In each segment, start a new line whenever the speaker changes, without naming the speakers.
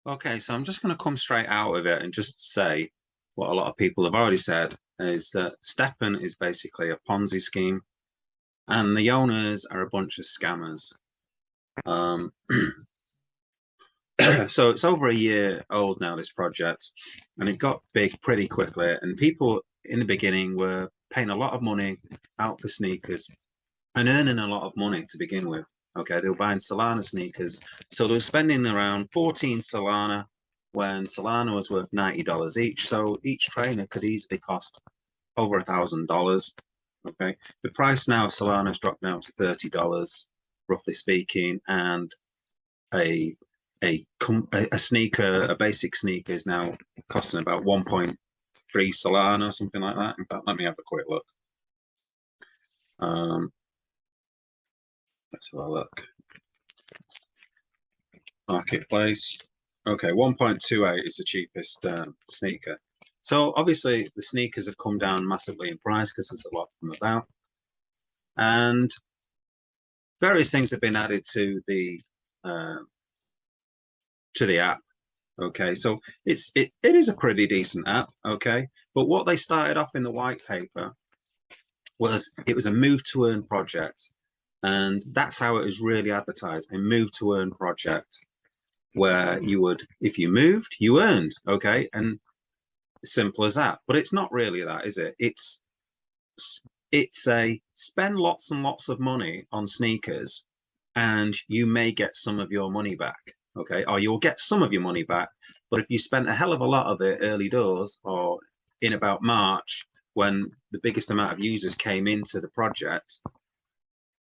Okay, so I'm just going to come straight out of it and just say what a lot of people have already said is that Stepn is basically a Ponzi scheme and the owners are a bunch of scammers. Um, so it's over a year old now, this project, and it got big pretty quickly. And people in the beginning were paying a lot of money out for sneakers and earning a lot of money to begin with. Okay, they were buying Solana sneakers. So they were spending around 14 Solana when Solana was worth $90 each. So each trainer could easily cost over $1,000. Okay, the price now of Solana has dropped down to $30, roughly speaking, and a a sneaker, a basic sneaker, is now costing about 1.3 Solana, something like that. In fact, let me have a quick look. Let's have a look. Marketplace. Okay, 1.28 is the cheapest sneaker. So obviously the sneakers have come down massively in price because there's a lot of them about. And various things have been added to the app. Okay, so it is a pretty decent app. Okay, but what they started off in the white paper was it was a move to earn project, and that's how it was really advertised: a move to earn project, where you would, if you moved, you earned. Okay, and simple as that. But it's not really that, is it? It's a spend lots and lots of money on sneakers, and you may get some of your money back. Okay, or you'll get some of your money back. But if you spent a hell of a lot of it early doors or in about March, when the biggest amount of users came into the project,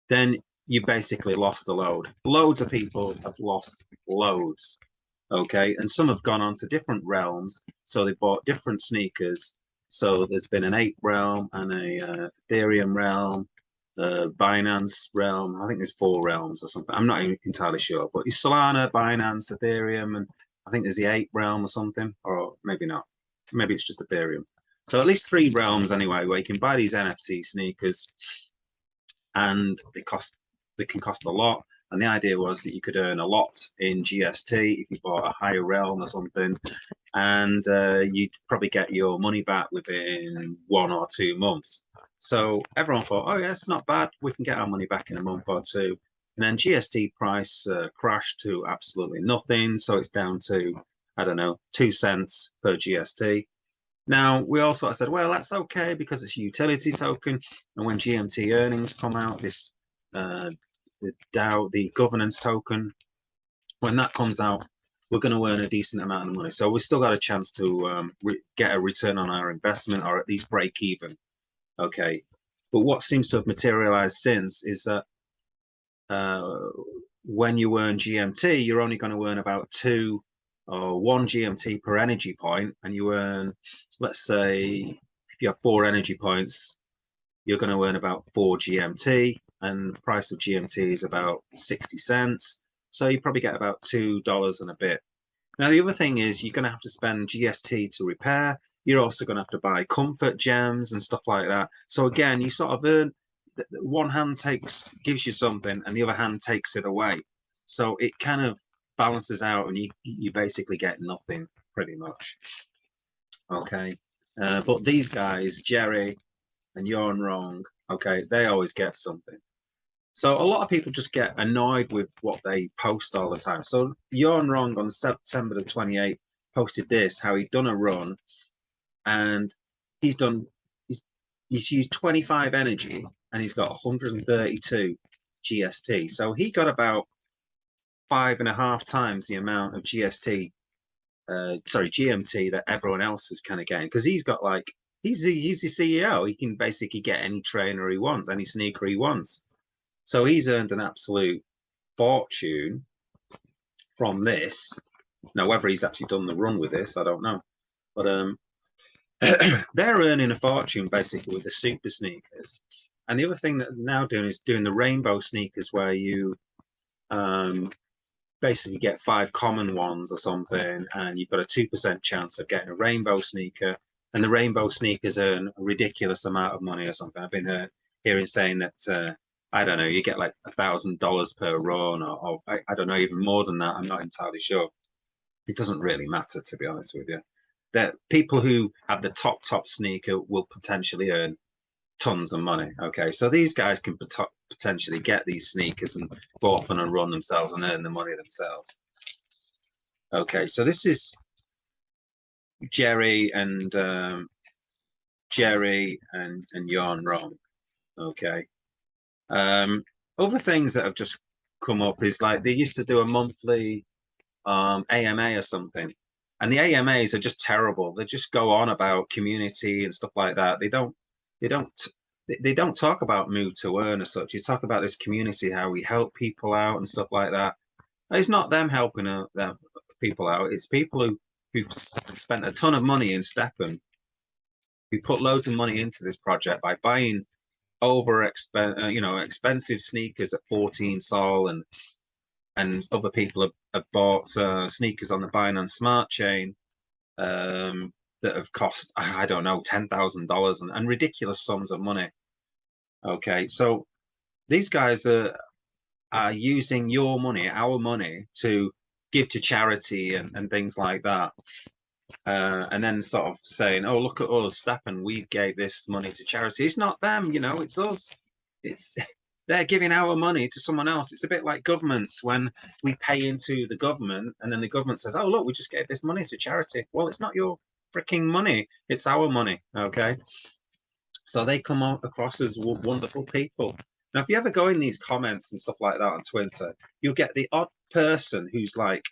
then you basically lost a load. Loads of people have lost loads. Okay, and some have gone on to different realms, so they bought different sneakers. So there's been an ape realm and a Ethereum realm, the Binance realm. I think there's 4 realms or something. I'm not entirely sure, but it's Solana, Binance, Ethereum, and I think there's the ape realm or something, or maybe not. Maybe it's just Ethereum. So at least 3 realms anyway, where you can buy these NFT sneakers, and they can cost a lot. And the idea was that you could earn a lot in GST if you bought a higher realm or something, and you'd probably get your money back within 1 or 2 months. So everyone thought, oh yeah, it's not bad. We can get our money back in a month or two. And then GST price crashed to absolutely nothing. So it's down to, I don't know, 2 cents per GST. Now, we also said, well, that's okay because it's a utility token. And when GMT earnings come out, this the DAO, the governance token, when that comes out, we're going to earn a decent amount of money. So we've still got a chance to get a return on our investment, or at least break even. Okay. But what seems to have materialized since is that when you earn GMT, you're only going to earn about 1 GMT per energy point, and you earn, let's say, if you have 4 energy points, you're going to earn about 4 GMT, and the price of GMT is about 60 cents. So you probably get about $2 and a bit. Now, the other thing is you're going to have to spend GST to repair. You're also going to have to buy comfort gems and stuff like that. So again, you sort of earn, one hand gives you something and the other hand takes it away. So it kind of balances out, and you basically get nothing pretty much. Okay. But these guys, Jerry and You're Wrong, okay, they always get something. So a lot of people just get annoyed with what they post all the time. So You're Wrong on September the 28th posted this, how he'd done a run, and he's used 25 energy and he's got 132 GST. So he got about 5.5 times the amount of GMT that everyone else is kind of getting, because he's got like, he's the CEO. He can basically get any trainer he wants, any sneaker he wants. So he's earned an absolute fortune from this. Now, whether he's actually done the run with this, I don't know. But they're earning a fortune basically with the super sneakers. And the other thing that they're now doing is doing the rainbow sneakers, where you basically get 5 common ones or something, and you've got a 2% chance of getting a rainbow sneaker. And the rainbow sneakers earn a ridiculous amount of money or something. I've been hearing saying that I don't know, you get like $1,000 per run, or I don't know, even more than that. I'm not entirely sure. It doesn't really matter, to be honest with you. That people who have the top sneaker will potentially earn tons of money. Okay, so these guys can potentially get these sneakers and go off on a run themselves and earn the money themselves. Okay, so this is Jerry and Yarn Wrong. Okay. Other things that have just come up is like they used to do a monthly AMA or something, and the AMAs are just terrible. They just go on about community and stuff like that. They don't they don't talk about move to earn as such. You talk about this community, how we help people out and stuff like that. It's not them helping people out. It's people who've spent a ton of money in Stepn, who put loads of money into this project by buying expensive sneakers at 14 sol, and other people have bought sneakers on the Binance Smart Chain that have cost, I don't know, $10,000 and ridiculous sums of money. Okay, so these guys are using your money, our money, to give to charity and things like that. And then sort of saying, "Oh, look at us, Stepn, we gave this money to charity." It's not them, it's us. It's they're giving our money to someone else. It's a bit like governments when we pay into the government and then the government says, "Oh, look, we just gave this money to charity." Well, it's not your freaking money. It's our money. Okay. So they come across as wonderful people. Now, if you ever go in these comments and stuff like that on Twitter, you'll get the odd person who's like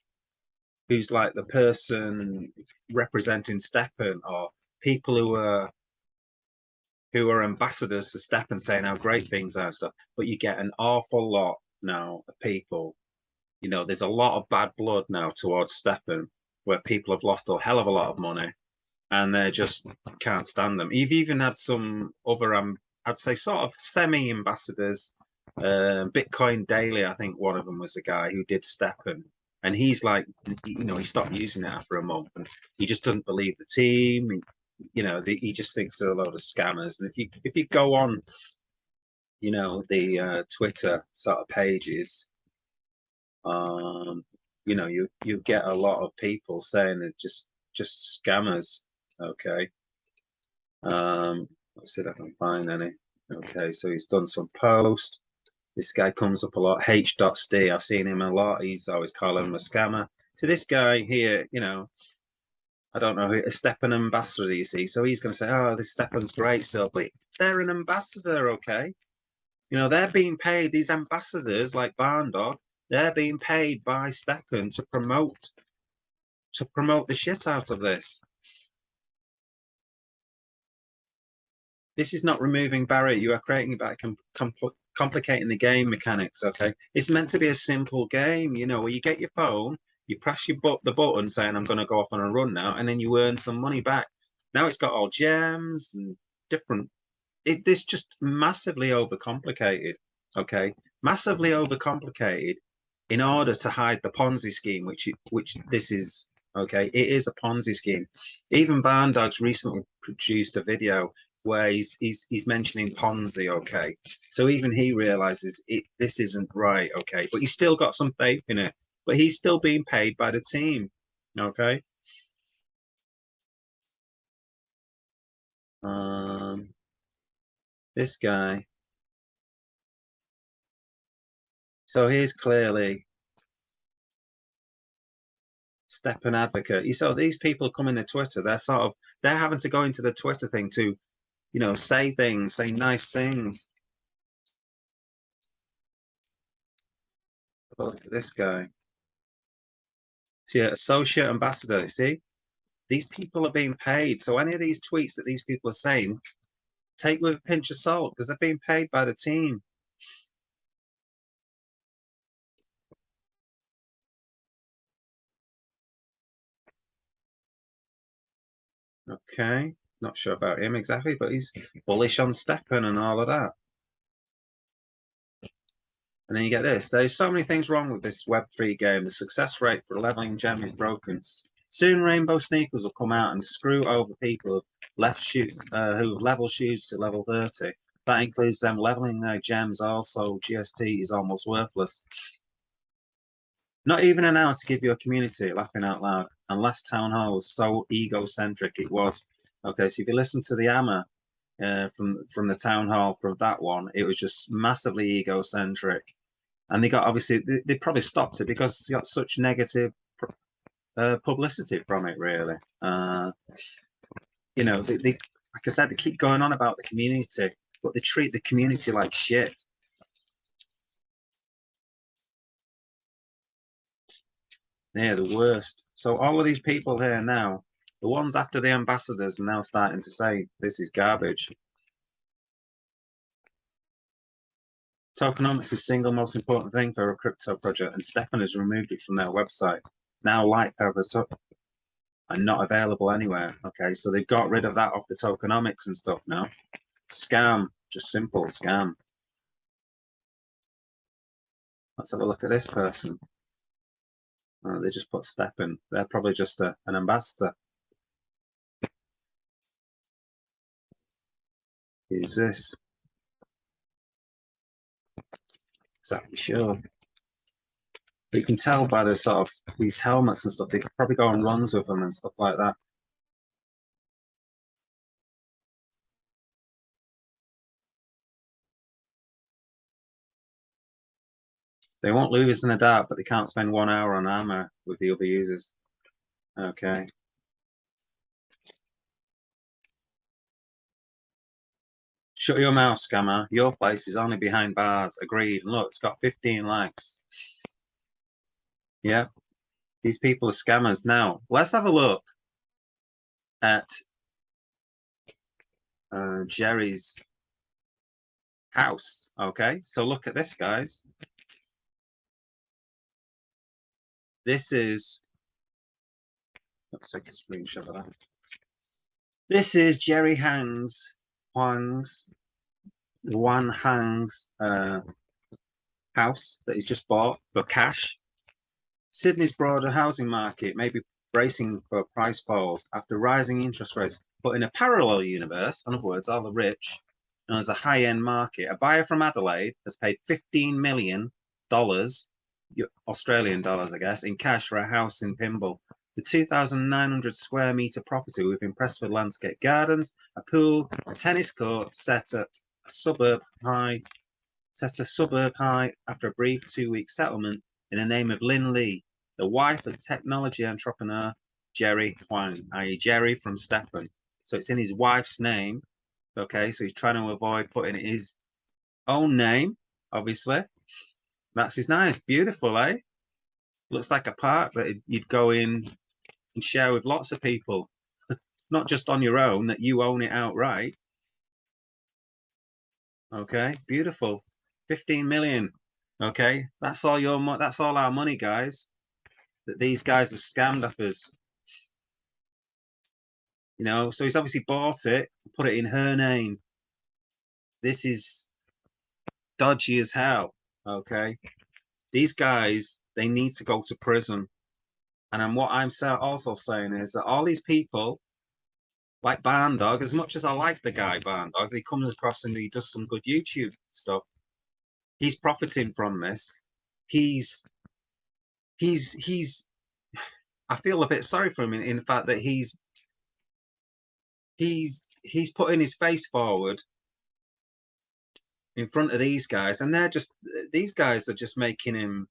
the person representing Stepn, or people who are ambassadors for Stepn saying how great things are and stuff. But you get an awful lot now of people. There's a lot of bad blood now towards Stepn, where people have lost a hell of a lot of money and they just can't stand them. You've even had some other, I'd say, sort of semi-ambassadors. Bitcoin Daily, I think one of them was a guy who did Stepn, and he's like, he stopped using it after a month, and he just doesn't believe the team. He just thinks they're a load of scammers. And if you go on, the Twitter sort of pages, you get a lot of people saying they're just scammers. Okay. Let's see if I can find any. Okay, so he's done some post. This guy comes up a lot. H.St. I've seen him a lot. He's always calling him a scammer. So this guy here, I don't know, a Stepn ambassador, you see. So he's going to say, "Oh, this Stepn's great still," but they're an ambassador, okay? They're being paid. These ambassadors like Barn Dog, they're being paid by Stepn to promote the shit out of this. This is not removing barrier. You are creating by complicating the game mechanics. Okay, it's meant to be a simple game. Where you get your phone, you press the button saying, "I'm going to go off on a run now," and then you earn some money back. Now it's got all gems and different. This just massively overcomplicated. Okay, massively overcomplicated in order to hide the Ponzi scheme, which this is. Okay, it is a Ponzi scheme. Even Barn Dogs recently produced a video where he's mentioning Ponzi. Okay, so even he realizes this isn't right. Okay, but he's still got some faith in it. But he's still being paid by the team. Okay. This guy. So here's clearly Stepn advocate. You saw these people coming to Twitter. They're having to go into the Twitter thing to, say things, say nice things. Look at this guy. See, associate ambassador. See, these people are being paid. So any of these tweets that these people are saying, take with a pinch of salt, because they're being paid by the team. Okay, not sure about him exactly, but he's bullish on Stepn and all of that. And then you get this. There's so many things wrong with this Web3 game. The success rate for leveling gem is broken. Soon rainbow sneakers will come out and screw over people who level shoes to level 30. That includes them leveling their gems. Also, GST is almost worthless. Not even an hour to give you a community, laughing out loud. And last town hall was so egocentric it was. Okay, so if you listen to the hammer from the town hall from that one, it was just massively egocentric. And they got obviously they probably stopped it because it's got such negative publicity from it, really. You know, they like I said, they keep going on about the community, but they treat the community like shit. They're the worst. So all of these people here now, the ones after the ambassadors, are now starting to say this is garbage. Tokenomics is the single most important thing for a crypto project, and Stepn has removed it from their website. Now light purpose are not available anywhere. Okay, so they've got rid of that off the tokenomics and stuff now. Scam, just simple scam. Let's have a look at this person. They just put Stepn. They're probably just an ambassador. Who's this? Exactly sure. But you can tell by the sort of these helmets and stuff, they could probably go on runs with them and stuff like that. They won't lose in the dark, but they can't spend 1 hour on armor with the other users. Okay. Shut your mouth, scammer. Your place is only behind bars. Agreed. And look, it's got 15 likes. Yeah. These people are scammers. Now, let's have a look at Jerry's house. Okay. So look at this, guys. This is, let's take a screenshot of that. This is Jerry Huang's house that he's just bought for cash. Sydney's broader housing market may be bracing for price falls after rising interest rates, but in a parallel universe, in other words, all the rich, known as a high-end market, a buyer from Adelaide has paid $15 million, Australian dollars, I guess, in cash for a house in Pymble. The 2,900 square metre property with impressive landscape gardens, a pool, a tennis court set a suburb high after a brief 2-week settlement in the name of Lin Li, the wife of technology entrepreneur Jerry Hiang, i.e. Jerry from Stepn. So it's in his wife's name. Okay, so he's trying to avoid putting his own name, obviously. That's his nice, beautiful, eh? Looks like a park that you'd go in and share with lots of people, not just on your own, that you own it outright. Okay, beautiful. 15 million. Okay, that's all your money. That's all our money, guys. That these guys have scammed off us. You know, so he's obviously bought it, put it in her name. This is dodgy as hell. Okay, these guys, they need to go to prison. And what I'm also saying is that all these people, like Barn Dog, as much as I like the guy Barn Dog, he comes across and he does some good YouTube stuff. He's profiting from this. He's I feel a bit sorry for him in the fact that he's putting his face forward in front of these guys, and these guys are just making him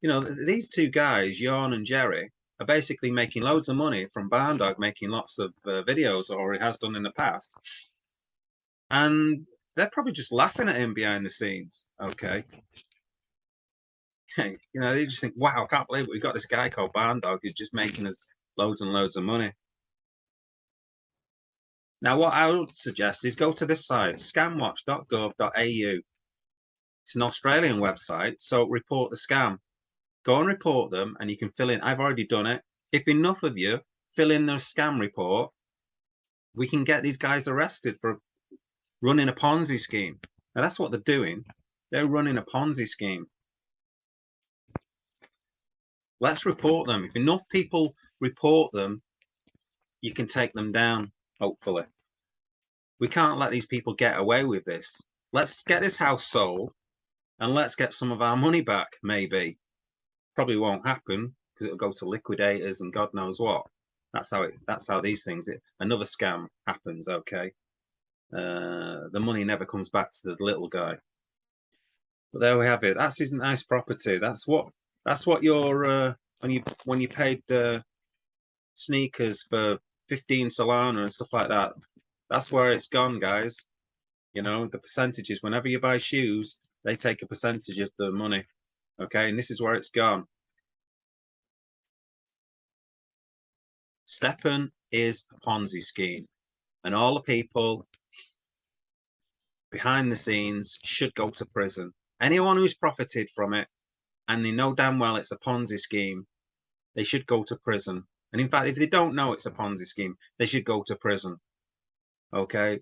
you know, these two guys, Jan and Jerry, are basically making loads of money from Barn Dog making lots of videos, or he has done in the past, and they're probably just laughing at him behind the scenes. Okay. You know, they just think, wow, I can't believe we've got this guy called Barn Dog who's just making us loads and loads of money. Now, what I would suggest is go to this site, scamwatch.gov.au. It's an Australian website, so report the scam. Go and report them, and you can fill in. I've already done it. If enough of you fill in their scam report, we can get these guys arrested for running a Ponzi scheme. Now, that's what they're doing. They're running a Ponzi scheme. Let's report them. If enough people report them, you can take them down, hopefully. We can't let these people get away with this. Let's get this house sold and let's get some of our money back, maybe. Probably won't happen because it'll go to liquidators and God knows what. That's how these things. Another scam happens. Okay, the money never comes back to the little guy. But there we have it. That's his nice property. That's what your when you paid sneakers for 15 Solana and stuff like that. That's where it's gone, guys. You know, the percentages. Whenever you buy shoes, they take a percentage of the money. Okay, and this is where it's gone. Stepn is a Ponzi scheme, and all the people behind the scenes should go to prison. Anyone who's profited from it, and they know damn well it's a Ponzi scheme, they should go to prison. And in fact, if they don't know it's a Ponzi scheme, they should go to prison. Okay,